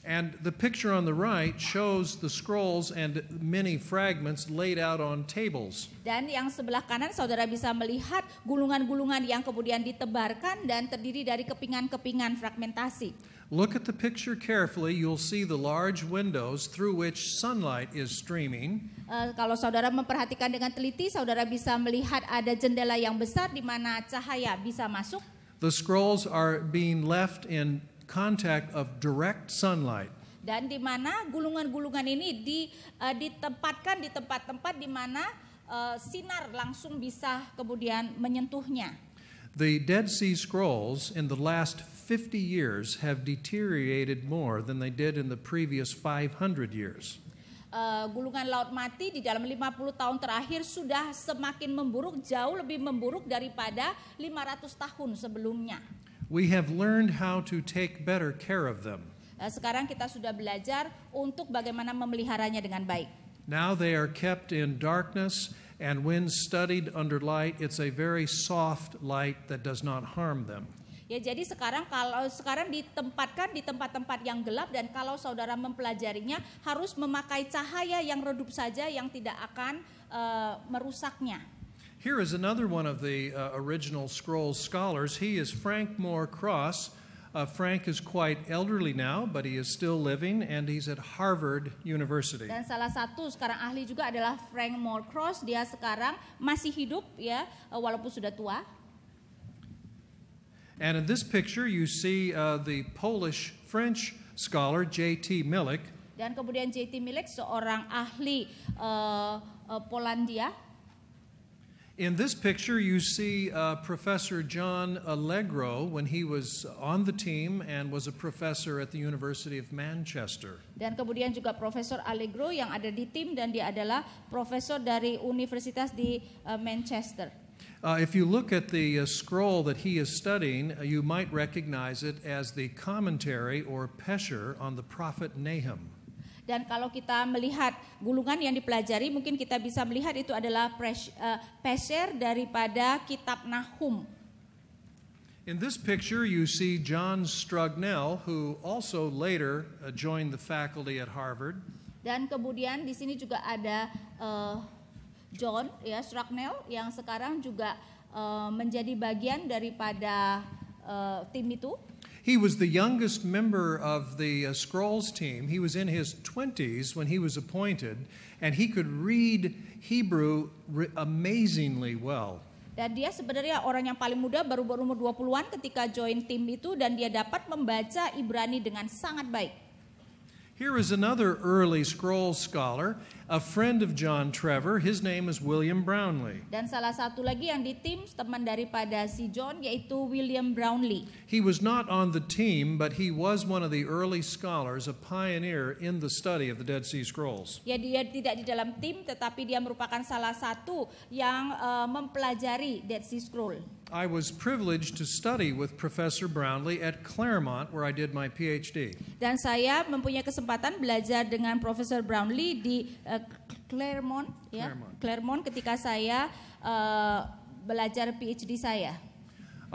And the picture on the right shows the scrolls and many fragments laid out on tables. Dan yang sebelah kanan, saudara bisa melihat gulungan-gulungan yang kemudian ditebarkan dan terdiri dari kepingan-kepingan fragmentasi. Look at the picture carefully. You'll see the large windows through which sunlight is streaming. Kalau saudara memperhatikan dengan teliti, saudara bisa melihat ada jendela yang besar di mana cahaya bisa masuk. The scrolls are being left in contact of direct sunlight. Dan di mana gulungan-gulungan ini ditempatkan di tempat-tempat di mana sinar langsung bisa kemudian menyentuhnya. The Dead Sea Scrolls in the last 50 years have deteriorated more than they did in the previous 500 years. Gulungan Laut Mati di dalam 50 tahun terakhir sudah semakin memburuk, jauh lebih memburuk daripada 500 tahun sebelumnya. We have learned how to take better care of them. Sekarang kita sudah belajar untuk bagaimana memeliharanya dengan baik. Now they are kept in darkness, and when studied under light, it's a very soft light that does not harm them. Ya, jadi sekarang ditempatkan di tempat-tempat yang gelap, dan kalau saudara mempelajarinya harus memakai cahaya yang redup saja yang tidak akan merusaknya. Here is another one of the original scrolls scholars. He is Frank Moore Cross. Frank is quite elderly now, but he is still living, and he's at Harvard University. Dan salah satu sekarang ahli juga adalah Frank Moore Cross. Dia sekarang masih hidup, ya, walaupun sudah tua. And in this picture, you see the Polish-French scholar J.T. Milik. Dan kemudian J.T. Milik, seorang ahli Polandia. In this picture, you see Professor John Allegro when he was on the team and was a professor at the University of Manchester. Dan kemudian juga Profesor Allegro yang ada di tim, dan dia adalah profesor dari universitas di Manchester. If you look at the scroll that he is studying, you might recognize it as the commentary or pesher on the prophet Nahum. Dan kalau kita melihat gulungan yang dipelajari, mungkin kita bisa melihat itu adalah pesher daripada kitab Nahum. In this picture, you see John Strugnell, who also later joined the faculty at Harvard. Dan kemudian di sini juga ada John, ya, Strugnell, yang sekarang juga menjadi bagian daripada tim itu. He was the youngest member of the Scrolls team. He was in his 20s when he was appointed, and he could read Hebrew amazingly well. Dan dia sebenarnya orang yang paling muda, baru berumur 20-an ketika join tim itu, dan dia dapat membaca Ibrani dengan sangat baik. Here is another early scroll scholar, a friend of John Trevor. His name is William Brownlee. Dan salah satu lagi yang di tim teman daripada si John yaitu William Brownlee. He was not on the team, but he was one of the early scholars, a pioneer in the study of the Dead Sea Scrolls. Ya, dia tidak di dalam tim, tetapi dia merupakan salah satu yang mempelajari Dead Sea Scroll. I was privileged to study with Professor Brownlee at Claremont, where I did my PhD. Dan saya mempunyai kesempatan belajar dengan Profesor Brownlee di Claremont, ya, Claremont ketika saya belajar PhD saya.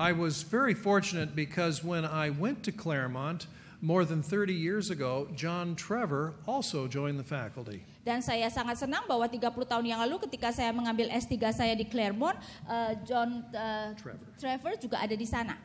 I was very fortunate because when I went to Claremont more than 30 years ago, John Trevor also joined the faculty. Dan saya sangat senang bahwa 30 tahun yang lalu ketika saya mengambil S3 saya di Claremont, John Trevor juga ada di sana.